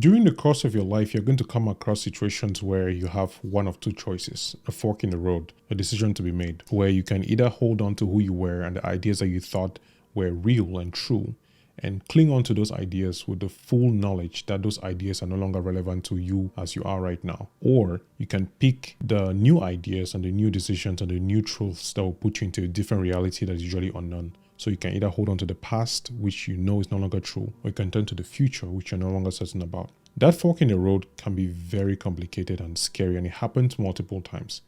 During the course of your life, you're going to come across situations where you have one of two choices, a fork in the road, a decision to be made, where you can either hold on to who you were and the ideas that you thought were real and true, and cling on to those ideas with the full knowledge that those ideas are no longer relevant to you as you are right now. Or you can pick the new ideas and the new decisions and the new truths that will put you into a different reality that is usually unknown. So you can either hold on to the past, which you know is no longer true, or you can turn to the future, which you're no longer certain about. That fork in the road can be very complicated and scary, and it happens multiple times.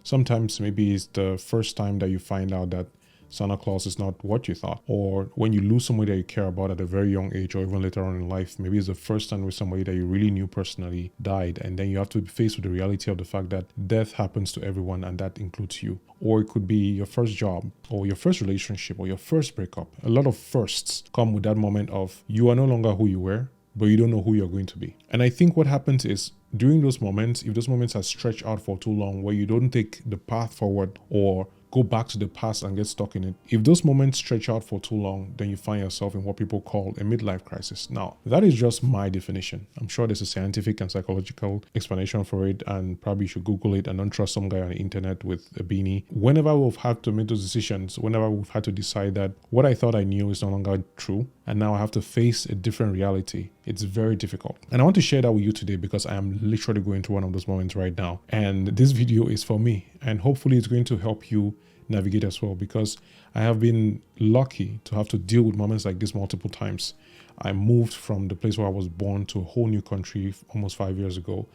Sometimes maybe it's the first time that you find out that Santa Claus is not what you thought, or when you lose somebody that you care about at a very young age, or even later on in life. Maybe it's the first time with somebody that you really knew personally died, and then you have to be faced with the reality of the fact that death happens to everyone, and that includes you. Or it could be your first job, or your first relationship, or your first breakup. A lot of firsts come with that moment of you are no longer who you were, but you don't know who you're going to be. And I think what happens is, during those moments, if those moments are stretched out for too long, where you don't take the path forward or go back to the past and get stuck in it. If those moments stretch out for too long, then you find yourself in what people call a midlife crisis. Now, that is just my definition. I'm sure there's a scientific and psychological explanation for it, and probably you should Google it and don't trust some guy on the internet with a beanie. Whenever we've had to make those decisions, whenever we've had to decide that what I thought I knew is no longer true, and now I have to face a different reality, it's very difficult. And I want to share that with you today because I am literally going through one of those moments right now. And this video is for me, and hopefully it's going to help you navigate as well, because I have been lucky to have to deal with moments like this multiple times. I moved from the place where I was born to a whole new country almost 5 years ago.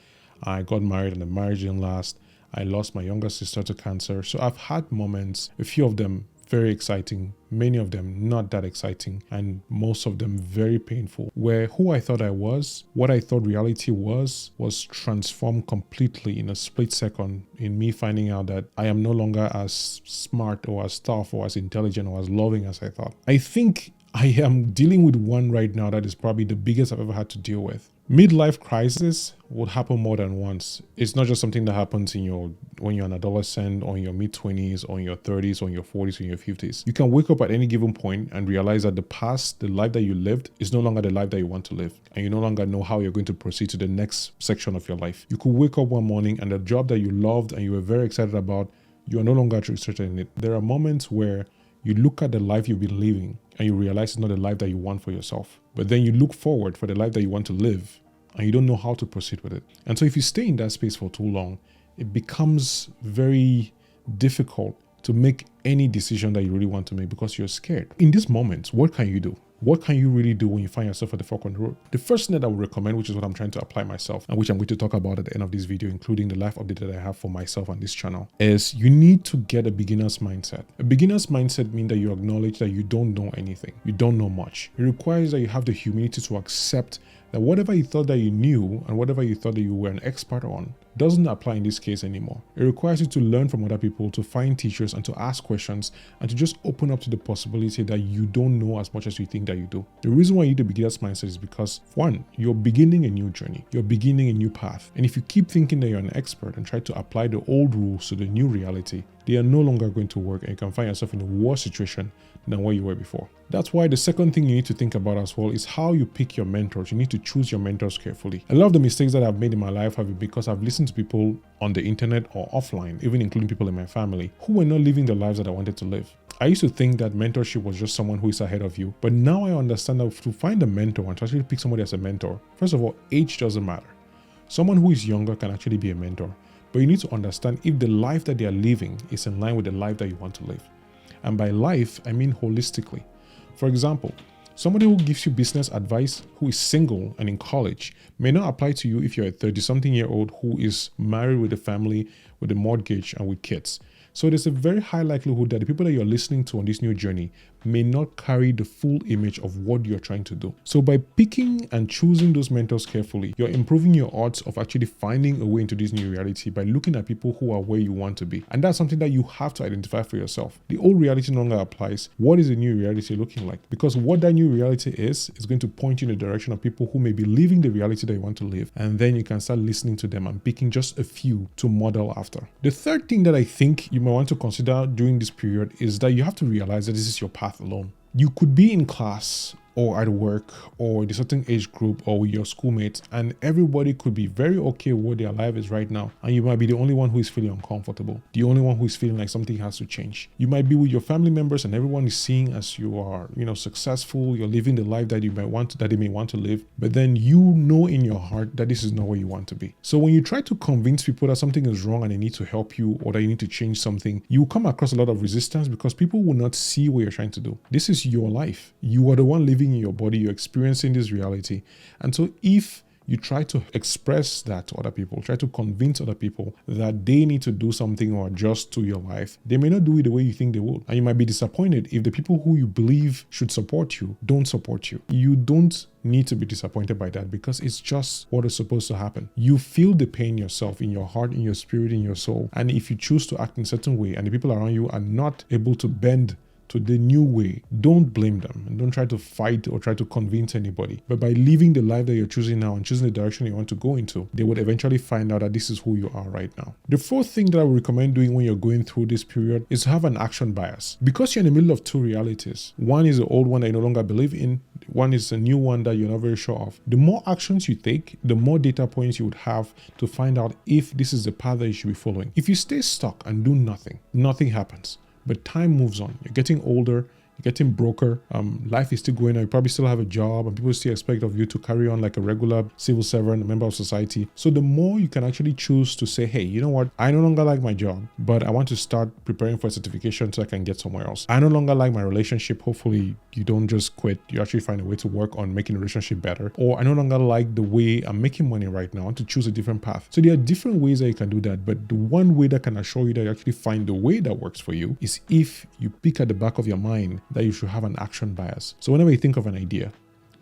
I got married and the marriage didn't last. I lost my younger sister to cancer. So I've had moments, a few of them very exciting, many of them not that exciting, and most of them very painful, where who I thought I was, what I thought reality was transformed completely in a split second, in me finding out that I am no longer as smart or as tough or as intelligent or as loving as I thought. I think I am dealing with one right now that is probably the biggest I've ever had to deal with. Midlife crisis would happen more than once. It's not just something that happens when you're an adolescent, or in your mid-20s, or in your 30s, or in your 40s, or in your 50s. You can wake up at any given point and realize that the past, the life that you lived, is no longer the life that you want to live. And you no longer know how you're going to proceed to the next section of your life. You could wake up one morning and the job that you loved and you were very excited about, you are no longer interested in it. There are moments where you look at the life you've been living and you realize it's not the life that you want for yourself. But then you look forward for the life that you want to live, and you don't know how to proceed with it. And so if you stay in that space for too long, it becomes very difficult to make any decision that you really want to make because you're scared. In these moments, what can you do? What can you really do when you find yourself at the fork on the road? The first thing that I would recommend, which is what I'm trying to apply myself, and which I'm going to talk about at the end of this video, including the life update that I have for myself on this channel, is you need to get a beginner's mindset. A beginner's mindset means that you acknowledge that you don't know anything. You don't know much. It requires that you have the humility to accept that whatever you thought that you knew and whatever you thought that you were an expert on doesn't apply in this case anymore. It requires you to learn from other people, to find teachers, and to ask questions, and to just open up to the possibility that you don't know as much as you think that you do. The reason why you need a beginner's mindset is because, one, you're beginning a new journey. You're beginning a new path. And if you keep thinking that you're an expert and try to apply the old rules to the new reality, they are no longer going to work, and you can find yourself in a worse situation than where you were before. That's why the second thing you need to think about as well is how you pick your mentors. You need to choose your mentors carefully. A lot of the mistakes that I've made in my life have been because I've listened to people on the internet or offline, even including people in my family, who were not living the lives that I wanted to live. I used to think that mentorship was just someone who is ahead of you, but now I understand that to find a mentor and to actually pick somebody as a mentor, first of all, age doesn't matter. Someone who is younger can actually be a mentor, but you need to understand if the life that they are living is in line with the life that you want to live. And by life, I mean holistically. For example, somebody who gives you business advice who is single and in college may not apply to you if you're a 30-something-year-old who is married with a family, with a mortgage, and with kids. So there's a very high likelihood that the people that you're listening to on this new journey may not carry the full image of what you're trying to do. So by picking and choosing those mentors carefully, you're improving your odds of actually finding a way into this new reality by looking at people who are where you want to be. And that's something that you have to identify for yourself. The old reality no longer applies. What is the new reality looking like? Because what that new reality is going to point you in the direction of people who may be living the reality that you want to live. And then you can start listening to them and picking just a few to model after. The third thing that I think you might want to consider during this period is that you have to realize that this is your path alone. You could be in class or at work or in a certain age group or with your schoolmates, and everybody could be very okay with what their life is right now, and you might be the only one who is feeling uncomfortable, the only one who is feeling like something has to change. You might be with your family members and everyone is seeing as you are, successful, you're living the life that they may want to live, but then you know in your heart that this is not where you want to be. So when you try to convince people that something is wrong and they need to help you or that you need to change something, you will come across a lot of resistance because people will not see what you're trying to do. This is your life. You are the one living in your body, you're experiencing this reality. And so if you try to express that to other people, try to convince other people that they need to do something or adjust to your life, they may not do it the way you think they would. And you might be disappointed if the people who you believe should support you don't support you. You don't need to be disappointed by that because it's just what is supposed to happen. You feel the pain yourself in your heart, in your spirit, in your soul. And if you choose to act in a certain way and the people around you are not able to bend to the new way, don't blame them and don't try to fight or try to convince anybody. But by living the life that you're choosing now and choosing the direction you want to go into, they would eventually find out that this is who you are right now. The fourth thing that I would recommend doing when you're going through this period is to have an action bias. Because you're in the middle of two realities. One is the old one that you no longer believe in. One is a new one that you're not very sure of. The more actions you take, the more data points you would have to find out if this is the path that you should be following. If you stay stuck and do nothing, nothing happens. But time moves on. You're getting older, you're getting broker. Life is still going on. You probably still have a job and people still expect of you to carry on like a regular civil servant, a member of society. So the more you can actually choose to say, hey, you know what? I no longer like my job, but I want to start preparing for a certification so I can get somewhere else. I no longer like my relationship. Hopefully you don't just quit. You actually find a way to work on making the relationship better. Or I no longer like the way I'm making money right now. I want to choose a different path. So there are different ways that you can do that. But the one way that can assure you that you actually find the way that works for you is if you pick at the back of your mind that you should have an action bias. So whenever you think of an idea,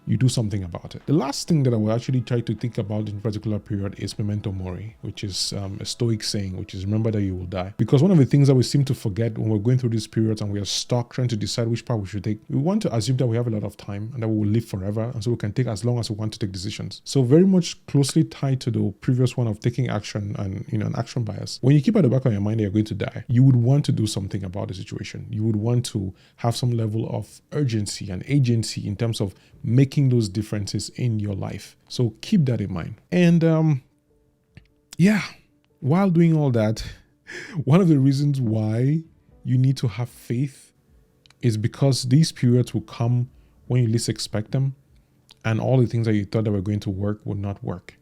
you do something about it. The last thing that I will actually try to think about in a particular period is Memento Mori, which is a stoic saying, which is remember that you will die. Because one of the things that we seem to forget when we're going through these periods and we are stuck trying to decide which path we should take, we want to assume that we have a lot of time and that we will live forever, and so we can take as long as we want to take decisions. So very much closely tied to the previous one of taking action and an action bias. When you keep at the back of your mind that you're going to die, you would want to do something about the situation. You would want to have some level of urgency and agency in terms of making those differences in your life. So keep that in mind. And while doing all that, one of the reasons why you need to have faith is because these periods will come when you least expect them, and all the things that you thought that were going to work will not work.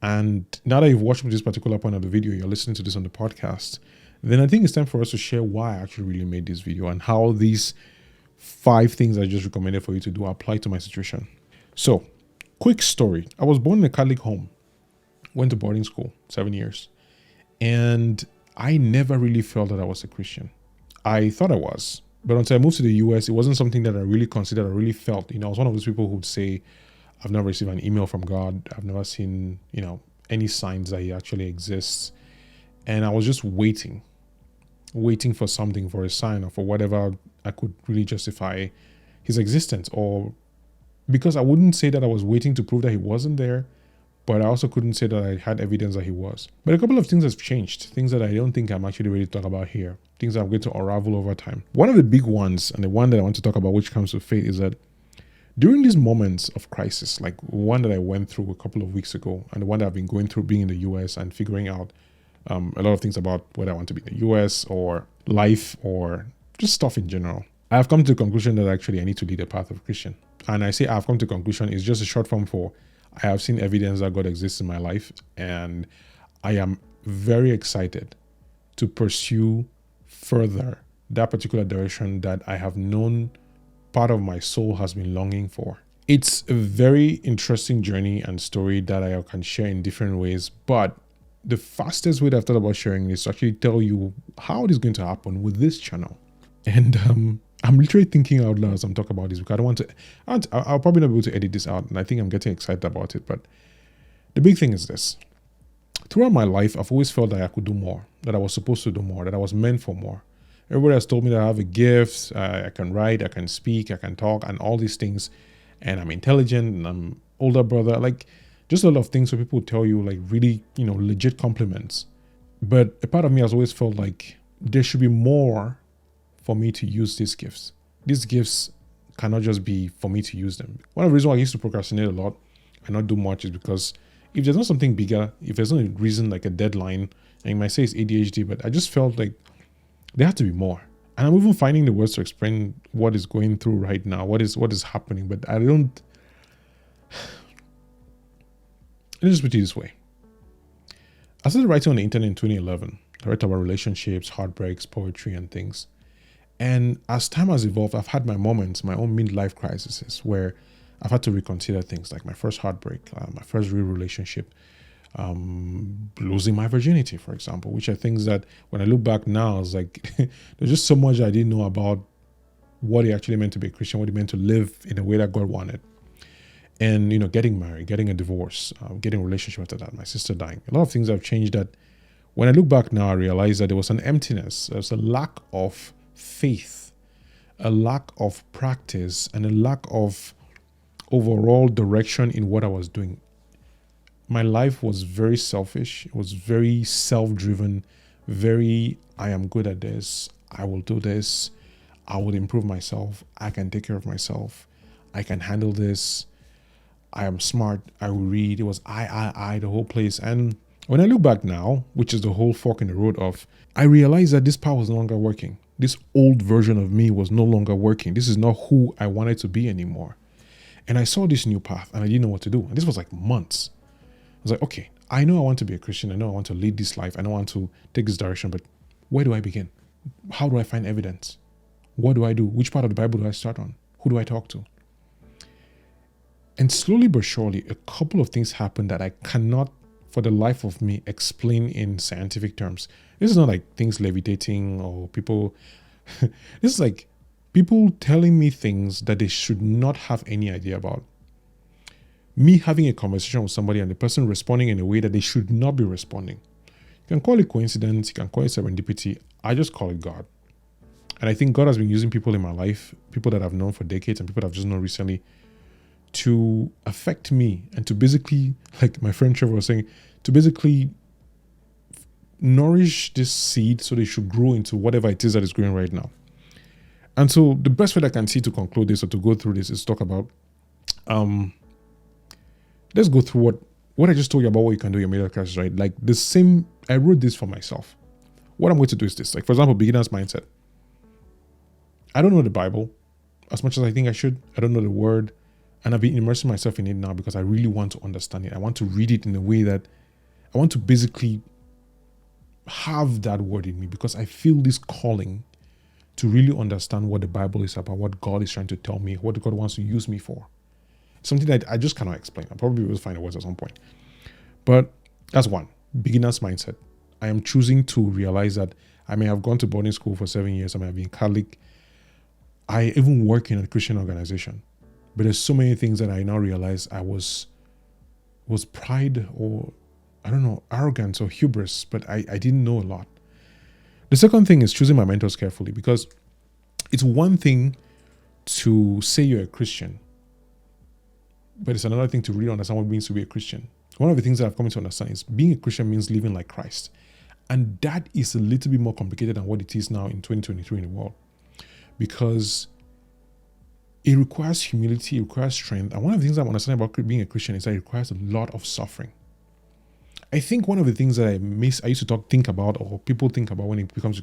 And now that you've watched this particular point of the video, you're listening to this on the podcast, then I think it's time for us to share why I actually really made this video and how these 5 things I just recommended for you to do apply to my situation. So, quick story. I was born in a Catholic home, went to boarding school, 7 years, and I never really felt that I was a Christian. I thought I was, but until I moved to the US, it wasn't something that I really considered, I really felt. I was one of those people who would say, I've never received an email from God. I've never seen, any signs that he actually exists. And I was just waiting for something, for a sign or for whatever I could really justify his existence. Or because I wouldn't say that I was waiting to prove that he wasn't there, but I also couldn't say that I had evidence that he was. But a couple of things have changed, things that I don't think I'm actually ready to talk about here, things that I'm going to unravel over time. One of the big ones, and the one that I want to talk about which comes to faith, is that during these moments of crisis, like one that I went through a couple of weeks ago, and the one that I've been going through being in the US and figuring out a lot of things about whether I want to be in the US or life or just stuff in general, I have come to the conclusion that actually I need to lead a path of a Christian. And I say I've come to the conclusion is just a short form for I have seen evidence that God exists in my life, and I am very excited to pursue further that particular direction that I have known part of my soul has been longing for. It's a very interesting journey and story that I can share in different ways, but the fastest way that I've thought about sharing is to actually tell you how it is going to happen with this channel. And I'm literally thinking out loud as I'm talking about this because I'll probably not be able to edit this out, and I think I'm getting excited about it. But the big thing is this. Throughout my life, I've always felt that I could do more, that I was supposed to do more, that I was meant for more. Everybody has told me that I have a gift, I can write, I can speak, I can talk, and all these things. And I'm intelligent, and I'm older brother, like just a lot of things where people tell you like really, legit compliments. But a part of me has always felt like there should be more for me to use these gifts cannot just be for me to use them. One of the reasons why I used to procrastinate a lot and not do much is because if there's not something bigger, if there's no reason like a deadline, and you might say it's ADHD, but I just felt like there had to be more. And I'm even finding the words to explain what is going through right now, what is happening, but I don't. Let me just put it this way. I started writing on the internet in 2011. I write about relationships, heartbreaks, poetry, and things. And as time has evolved, I've had my moments, my own midlife crises, where I've had to reconsider things like my first heartbreak, my first real relationship, losing my virginity, for example, which are things that when I look back now, it's like there's just so much I didn't know about what it actually meant to be a Christian, what it meant to live in a way that God wanted. And, getting married, getting a divorce, getting a relationship after that, my sister dying. A lot of things have changed that when I look back now, I realize that there was an emptiness. There was a lack of faith, a lack of practice, and a lack of overall direction in what I was doing. My life was very selfish. It was very self-driven, very, I am good at this. I will do this. I will improve myself. I can take care of myself. I can handle this. I am smart. I will read. It was I, the whole place. And when I look back now, which is the whole fork in the road of, I realized that this power was no longer working. This old version of me was no longer working. This is not who I wanted to be anymore. And I saw this new path and I didn't know what to do. And this was like months. I was like, okay, I know I want to be a Christian. I know I want to lead this life. I know I want to take this direction, but where do I begin? How do I find evidence? What do I do? Which part of the Bible do I start on? Who do I talk to? And slowly but surely, a couple of things happened that I cannot, for the life of me, explain in scientific terms. This is not like things levitating or people. This is like people telling me things that they should not have any idea about. Me having a conversation with somebody and the person responding in a way that they should not be responding. You can call it coincidence, you can call it serendipity. I just call it God. And I think God has been using people in my life, people that I've known for decades and people that I've just known recently, to affect me and to basically, like my friend Trevor was saying, to basically nourish this seed so they should grow into whatever it is that is growing right now. And so the best way that I can see to conclude this or to go through this is talk about, let's go through what I just told you about what you can do in your midlife crisis, right? Like the same, I wrote this for myself. What I'm going to do is this, like for example, beginner's mindset. I don't know the Bible as much as I think I should. I don't know the word. And I've been immersing myself in it now because I really want to understand it. I want to read it in a way that I want to basically have that word in me because I feel this calling to really understand what the Bible is about, what God is trying to tell me, what God wants to use me for. Something that I just cannot explain. I probably will find the words at some point. But that's one, beginner's mindset. I am choosing to realize that I may have gone to boarding school for 7 years. I may have been Catholic. I even work in a Christian organization. But there's so many things that I now realize I was pride or, I don't know, arrogance or hubris, but I didn't know a lot. The second thing is choosing my mentors carefully because it's one thing to say you're a Christian, but it's another thing to really understand what it means to be a Christian. One of the things that I've come to understand is being a Christian means living like Christ. And that is a little bit more complicated than what it is now in 2023 in the world. Because it requires humility, it requires strength. And one of the things I'm understanding about being a Christian is that it requires a lot of suffering. I think one of the things that I used to think about, or people think about when it becomes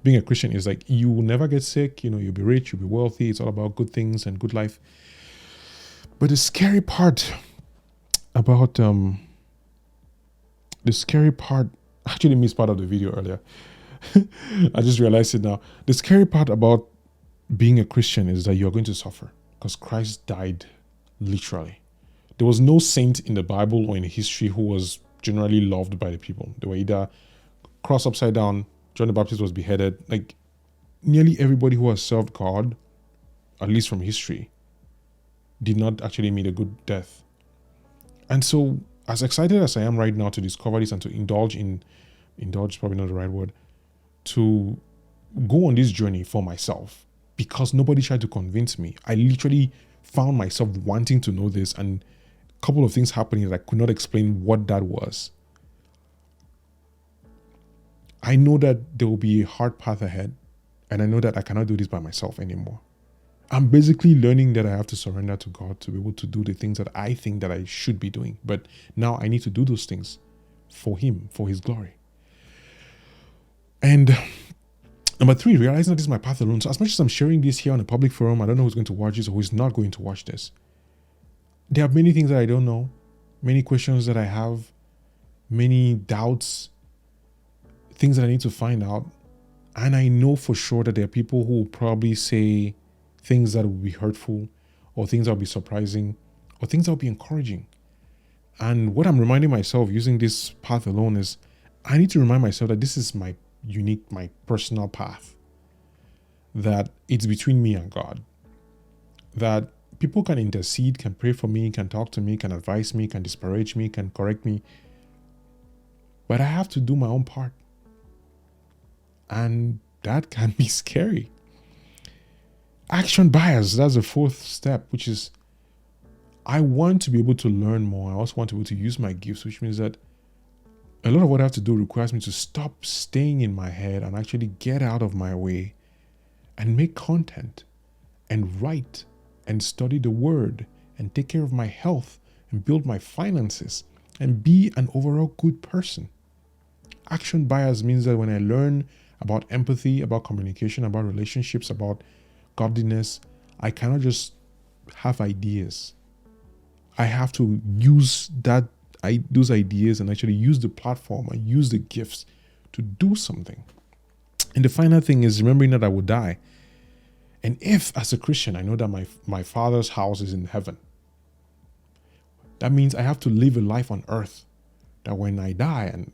being a Christian is like, you will never get sick, you'll be rich, you'll be wealthy, it's all about good things and good life. But the scary part about, I actually missed part of the video earlier. I just realized it now. The scary part about being a Christian is that you're going to suffer because Christ died literally. There was no saint in the Bible or in history who was generally loved by the people. They were either crossed upside down, John the Baptist was beheaded. Like nearly everybody who has served God, at least from history, did not actually meet a good death. And so as excited as I am right now to discover this and to indulge is probably not the right word, to go on this journey for myself, because nobody tried to convince me. I literally found myself wanting to know this and a couple of things happening that I could not explain what that was. I know that there will be a hard path ahead and I know that I cannot do this by myself anymore. I'm basically learning that I have to surrender to God to be able to do the things that I think that I should be doing. But now I need to do those things for Him, for His glory. And number three, realizing that this is my path alone. So as much as I'm sharing this here on a public forum, I don't know who's going to watch this or who's not going to watch this. There are many things that I don't know, many questions that I have, many doubts, things that I need to find out. And I know for sure that there are people who will probably say things that will be hurtful, or things that will be surprising, or things that will be encouraging. And what I'm reminding myself using this path alone is I need to remind myself that this is my unique, my personal path. That it's between me and God. That people can intercede, can pray for me, can talk to me, can advise me, can disparage me, can correct me. But I have to do my own part. And that can be scary. Action bias, that's the fourth step, which is I want to be able to learn more. I also want to be able to use my gifts, which means that a lot of what I have to do requires me to stop staying in my head and actually get out of my way and make content and write and study the word and take care of my health and build my finances and be an overall good person. Action bias means that when I learn about empathy, about communication, about relationships, about godliness, I cannot just have ideas. I have to use those ideas and actually use the platform and use the gifts to do something. And the final thing is remembering that I will die. And if, as a Christian, I know that my Father's house is in heaven, that means I have to live a life on earth that when I die, and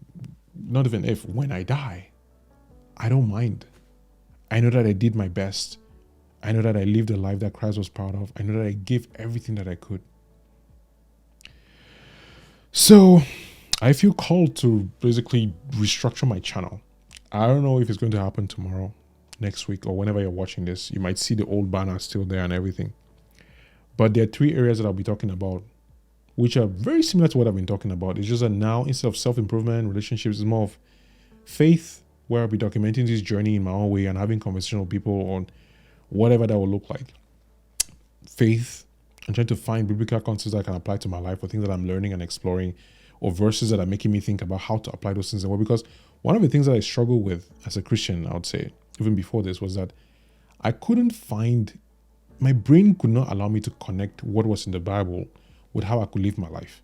not even if, when I die, I don't mind. I know that I did my best. I know that I lived a life that Christ was proud of. I know that I gave everything that I could. So I feel called to basically restructure my channel. I don't know if it's going to happen tomorrow, next week, or whenever you're watching this. You might see the old banner still there and everything. But there are three areas that I'll be talking about, which are very similar to what I've been talking about. It's just that now, instead of self-improvement, relationships, it's more of faith, where I'll be documenting this journey in my own way and having conversation with people on whatever that will look like. Faith, I'm trying to find biblical concepts that I can apply to my life, or things that I'm learning and exploring, or verses that are making me think about how to apply those things. Because one of the things that I struggle with as a Christian, I would say, even before this, was that I couldn't find, my brain could not allow me to connect what was in the Bible with how I could live my life.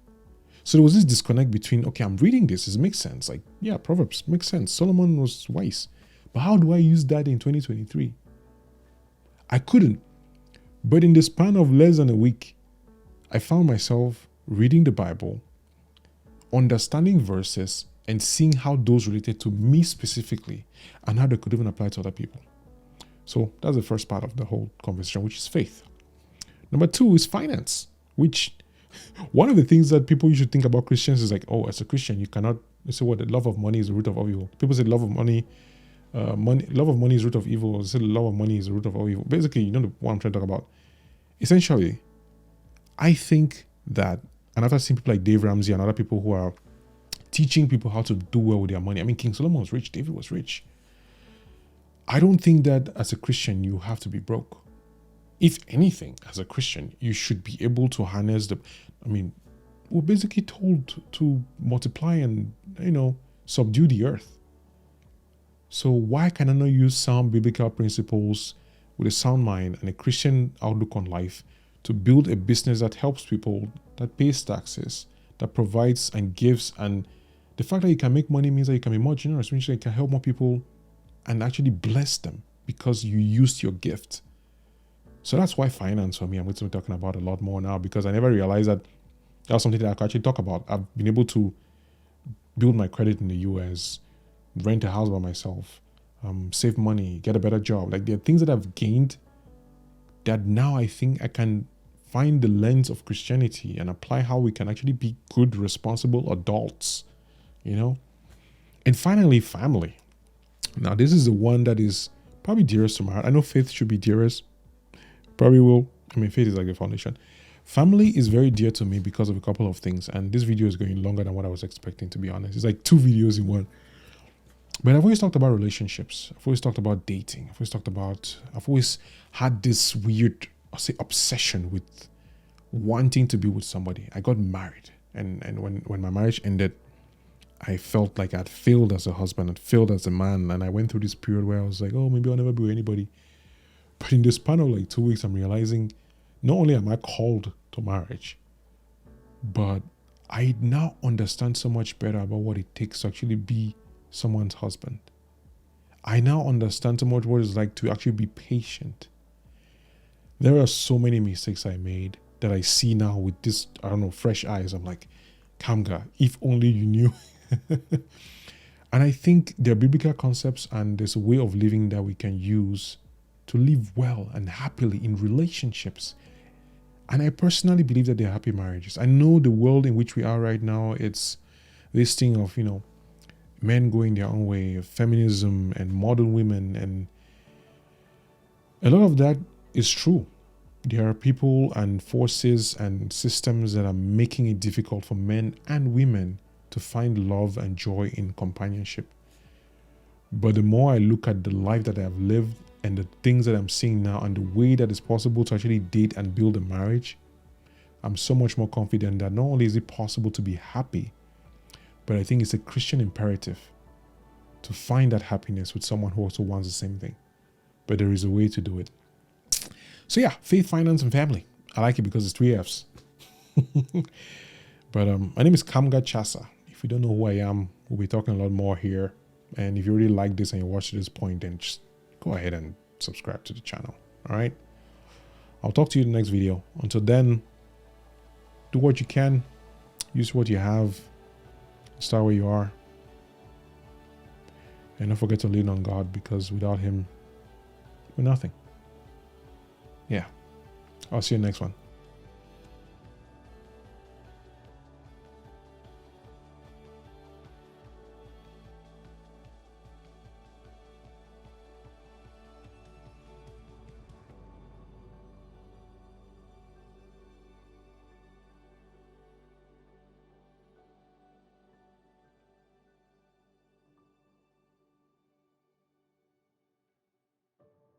So there was this disconnect between, okay, I'm reading this, it makes sense. Like, yeah, Proverbs makes sense. Solomon was wise. But how do I use that in 2023? I couldn't. But in the span of less than a week, I found myself reading the Bible, understanding verses, and seeing how those related to me specifically and how they could even apply to other people. So that's the first part of the whole conversation, which is faith. Number two is finance, which one of the things that people usually think about Christians is like, oh, as a Christian, you cannot, they say what, the love of money is the root of all evil. People say love of money is root of evil. They say love of money is the root of all evil. Basically, you know what I'm trying to talk about. Essentially, I think that, and after seeing people like Dave Ramsey and other people who are teaching people how to do well with their money. I mean, King Solomon was rich. David was rich. I don't think that as a Christian, you have to be broke. If anything, as a Christian, you should be able to harness we're basically told to multiply and, subdue the earth. So why can I not use sound biblical principles with a sound mind and a Christian outlook on life to build a business that helps people, that pays taxes, that provides and gives? And the fact that you can make money means that you can be more generous, means that you can help more people and actually bless them because you used your gift. So that's why finance for me, I'm going to be talking about a lot more now, because I never realized that was something that I could actually talk about. I've been able to build my credit in the US, rent a house by myself, save money, get a better job. Like, there are things that I've gained that now I think I can find the lens of Christianity and apply how we can actually be good, responsible adults, And finally, family. Now, this is the one that is probably dearest to my heart. I know faith should be dearest. Probably will. Faith is like the foundation. Family is very dear to me because of a couple of things. And this video is going longer than what I was expecting, to be honest. It's like 2 videos in one. But I've always talked about relationships. I've always talked about dating. I've always had this weird, I'll say, obsession with wanting to be with somebody. I got married. And when my marriage ended, I felt like I'd failed as a husband, I'd failed as a man. And I went through this period where I was like, oh, maybe I'll never be with anybody. But in the span of like 2 weeks, I'm realizing not only am I called to marriage, but I now understand so much better about what it takes to actually be someone's husband. I now understand so much what it's like to actually be patient. There are so many mistakes I made that I see now with this, I don't know, fresh eyes. I'm like, Kamga, if only you knew. And I think there are biblical concepts and there's a way of living that we can use to live well and happily in relationships. And I personally believe that they're happy marriages. I know the world in which we are right now, it's this thing of, men going their own way, feminism and modern women. And a lot of that is true. There are people and forces and systems that are making it difficult for men and women to find love and joy in companionship. But the more I look at the life that I've lived and the things that I'm seeing now and the way that it's possible to actually date and build a marriage, I'm so much more confident that not only is it possible to be happy, but I think it's a Christian imperative to find that happiness with someone who also wants the same thing. But there is a way to do it. So yeah, faith, finance, and family. I like it because it's 3 F's. But my name is Kamga Tchassa. If you don't know who I am, we'll be talking a lot more here. And if you really like this and you watch to this point, then just go ahead and subscribe to the channel. All right. I'll talk to you in the next video. Until then, do what you can. Use what you have. Start where you are. And don't forget to lean on God, because without Him, we're nothing. Yeah. I'll see you next one.